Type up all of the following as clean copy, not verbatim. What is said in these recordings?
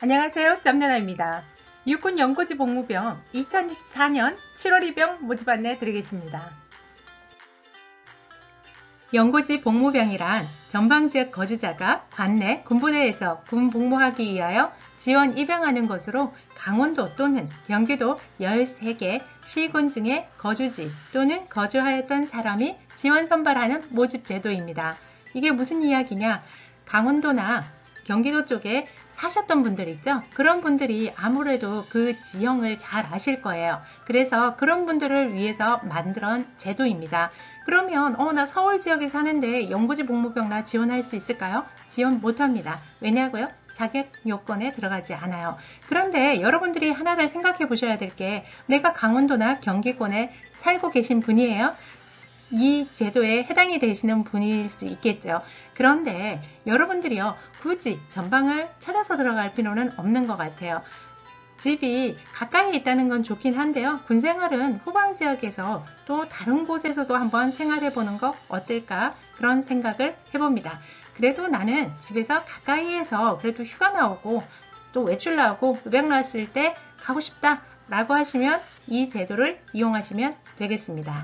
안녕하세요. 짬나나입니다. 육군 연고지 복무병 2024년 7월 입영 모집 안내 드리겠습니다. 연고지 복무병이란 전방지역 거주자가 관내 군부대에서 군 복무하기 위하여 지원 입영하는 것으로 강원도 또는 경기도 13개 시군 중에 거주지 또는 거주하였던 사람이 지원 선발하는 모집 제도입니다. 이게 무슨 이야기냐? 강원도나 경기도 쪽에 사셨던 분들 있죠? 그런 분들이 아무래도 그 지형을 잘 아실 거예요. 그래서 그런 분들을 위해서 만든 제도입니다. 그러면 나 서울 지역에 사는데 연고지 복무병 나 지원할 수 있을까요? 지원 못합니다. 왜냐고요? 자격 요건에 들어가지 않아요. 그런데 여러분들이 하나를 생각해 보셔야 될 게 내가 강원도나 경기권에 살고 계신 분이에요. 이 제도에 해당이 되시는 분일 수 있겠죠. 그런데 여러분들이요, 굳이 전방을 찾아서 들어갈 필요는 없는 것 같아요. 집이 가까이에 있다는 건 좋긴 한데요. 군생활은 후방 지역에서 또 다른 곳에서도 한번 생활해 보는 거 어떨까? 그런 생각을 해봅니다. 그래도 나는 집에서 가까이에서 그래도 휴가 나오고 또 외출 나오고 입영 나왔을 때 가고 싶다 라고 하시면 이 제도를 이용하시면 되겠습니다.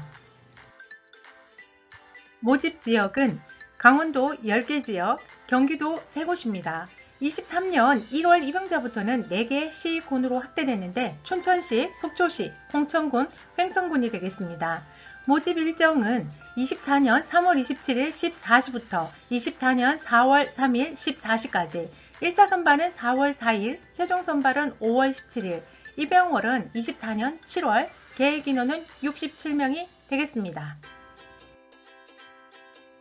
모집 지역은 강원도 10개 지역, 경기도 3곳입니다. 23년 1월 입영자부터는 4개 시군으로 확대됐는데 춘천시, 속초시, 홍천군, 횡성군이 되겠습니다. 모집 일정은 24년 3월 27일 14시부터 24년 4월 3일 14시까지, 1차 선발은 4월 4일, 최종 선발은 5월 17일, 입영월은 24년 7월, 계획 인원은 67명이 되겠습니다.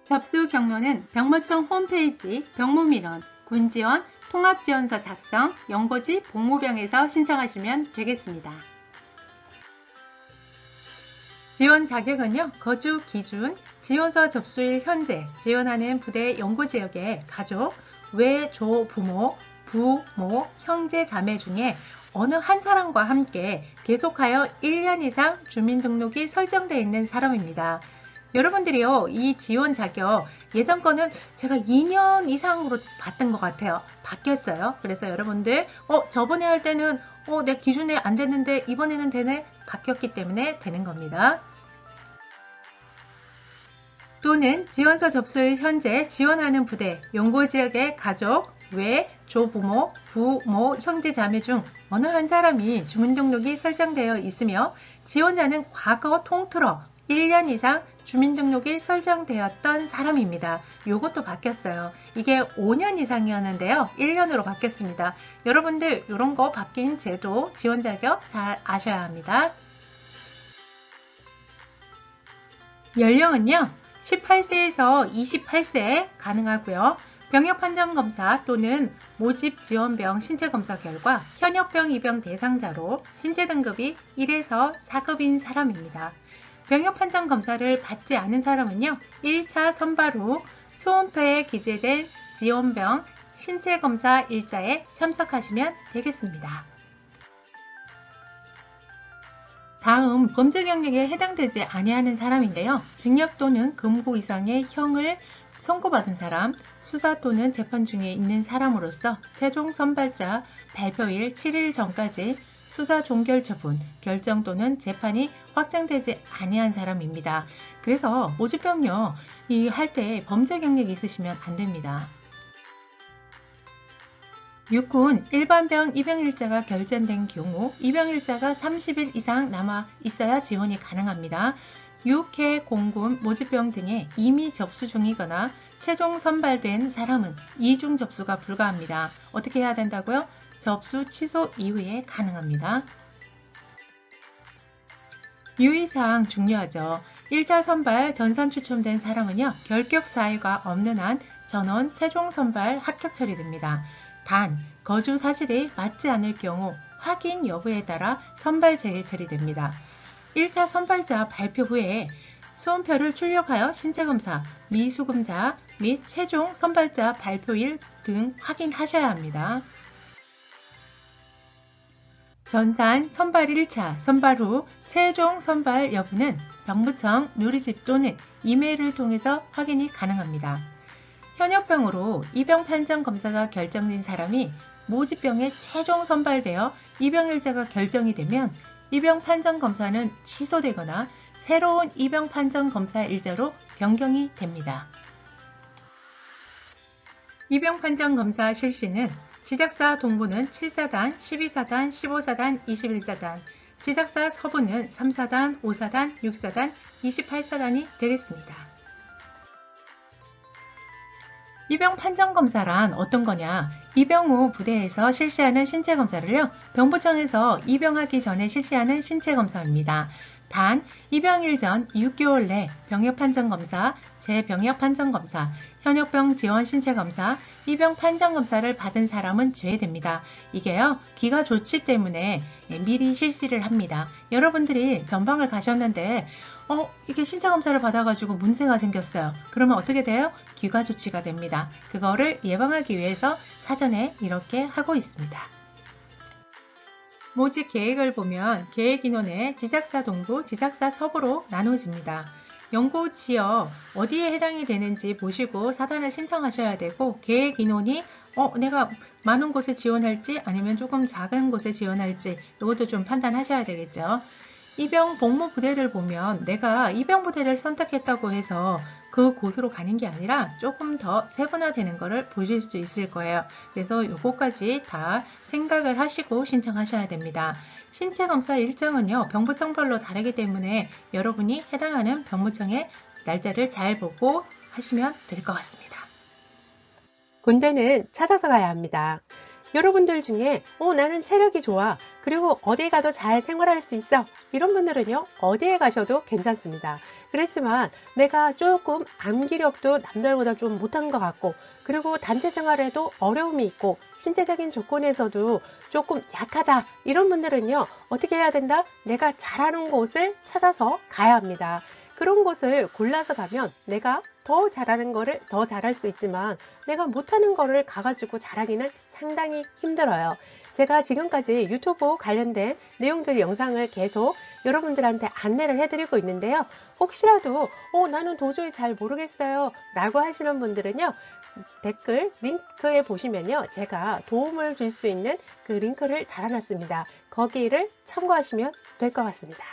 접수 경로는 병무청 홈페이지 병무민원, 군지원, 통합지원서 작성, 연고지 복무병에서 신청하시면 되겠습니다. 지원 자격은요, 거주 기준, 지원서 접수일 현재, 지원하는 부대 연고지역의 가족, 외, 조, 부모, 부모, 형제, 자매 중에 어느 한 사람과 함께 계속하여 1년 이상 주민등록이 설정되어 있는 사람입니다. 여러분들이요, 이 지원 자격 예전 거는 제가 2년 이상으로 봤던 것 같아요. 바뀌었어요. 그래서 여러분들 저번에 할 때는 내 기준에 안 됐는데 이번에는 되네? 바뀌었기 때문에 되는 겁니다. 또는 지원서 접수일 현재 지원하는 부대, 연고지역의 가족, 외, 조부모, 부모, 형제, 자매 중 어느 한 사람이 주민등록이 설정되어 있으며 지원자는 과거 통틀어 1년 이상 주민등록이 설정되었던 사람입니다. 요것도 바뀌었어요. 이게 5년 이상이었는데요. 1년으로 바뀌었습니다. 여러분들 이런 거 바뀐 제도, 지원 자격 잘 아셔야 합니다. 연령은요, 18세에서 28세 가능하고요. 병역 판정 검사 또는 모집 지원병 신체 검사 결과 현역병 입영 대상자로 신체 등급이 1에서 4급인 사람입니다. 병역 판정 검사를 받지 않은 사람은요, 1차 선발 후 수험표에 기재된 지원병 신체 검사 일자에 참석하시면 되겠습니다. 다음 범죄 경력에 해당되지 아니하는 사람인데요. 징역 또는 금고 이상의 형을 선고받은 사람, 수사 또는 재판 중에 있는 사람으로서 최종 선발자 발표일 7일 전까지 수사 종결 처분, 결정 또는 재판이 확정되지 아니한 사람입니다. 그래서 모집병요, 할 때 범죄 경력이 있으시면 안 됩니다. 육군 일반병 입영일자가 결정된 경우 입영일자가 30일 이상 남아 있어야 지원이 가능합니다. 육해, 공군, 모집병 등에 이미 접수 중이거나 최종 선발된 사람은 이중 접수가 불가합니다. 어떻게 해야 된다고요? 접수 취소 이후에 가능합니다. 유의사항 중요하죠. 1차 선발 전산 추첨된 사람은요, 결격 사유가 없는 한 전원 최종 선발 합격 처리됩니다. 단, 거주 사실이 맞지 않을 경우 확인 여부에 따라 선발 재개 처리됩니다. 1차 선발자 발표 후에 수험표를 출력하여 신체검사, 미수금자 및 최종 선발자 발표일 등 확인하셔야 합니다. 전산 선발 1차 선발 후 최종 선발 여부는 병무청 누리집 또는 이메일을 통해서 확인이 가능합니다. 현역병으로 입영 판정 검사가 결정된 사람이 모집병에 최종 선발되어 입영일자가 결정이 되면 입영 판정 검사는 취소되거나 새로운 입영 판정 검사 일자로 변경이 됩니다. 입영 판정 검사 실시는 지작사 동부는 7사단, 12사단, 15사단, 21사단, 지작사 서부는 3사단, 5사단, 6사단, 28사단이 되겠습니다. 입영 판정 검사란 어떤 거냐? 입영 후 부대에서 실시하는 신체 검사를요, 병부청에서 입영하기 전에 실시하는 신체 검사입니다. 단, 입영일 전 6개월 내 병역 판정 검사, 재병역 판정 검사, 현역병 지원 신체 검사, 입영 판정 검사를 받은 사람은 제외됩니다. 이게요, 귀가 좋지 때문에 미리 실시를 합니다. 여러분들이 전방을 가셨는데 이게 신체 검사를 받아가지고 문제가 생겼어요. 그러면 어떻게 돼요? 귀가 조치가 됩니다. 그거를 예방하기 위해서 사전에 이렇게 하고 있습니다. 모집 계획을 보면 계획 인원의 지작사 동부, 지작사 서부로 나눠집니다. 연구 지역 어디에 해당이 되는지 보시고 사단을 신청하셔야 되고, 계획 인원이 내가 많은 곳에 지원할지 아니면 조금 작은 곳에 지원할지 이것도 좀 판단하셔야 되겠죠. 입영 복무 부대를 보면 내가 입영 부대를 선택했다고 해서 그 곳으로 가는 게 아니라 조금 더 세분화되는 것을 보실 수 있을 거예요. 그래서 요거까지 다 생각을 하시고 신청하셔야 됩니다. 신체 검사 일정은요, 병부청별로 다르기 때문에 여러분이 해당하는 병부청의 날짜를 잘 보고 하시면 될 것 같습니다. 군대는 찾아서 가야 합니다. 여러분들 중에 나는 체력이 좋아, 그리고 어디 가도 잘 생활할 수 있어, 이런 분들은요, 어디에 가셔도 괜찮습니다. 그렇지만 내가 조금 암기력도 남들보다 좀 못한 것 같고, 그리고 단체 생활에도 어려움이 있고 신체적인 조건에서도 조금 약하다, 이런 분들은요, 어떻게 해야 된다? 내가 잘하는 곳을 찾아서 가야 합니다. 그런 곳을 골라서 가면 내가 더 잘하는 거를 더 잘할 수 있지만 내가 못하는 거를 가가지고 잘하기는 상당히 힘들어요. 제가 지금까지 유튜브 관련된 내용들 영상을 계속 여러분들한테 안내를 해드리고 있는데요. 혹시라도 나는 도저히 잘 모르겠어요 라고 하시는 분들은요, 댓글 링크에 보시면요, 제가 도움을 줄 수 있는 그 링크를 달아놨습니다. 거기를 참고하시면 될 것 같습니다.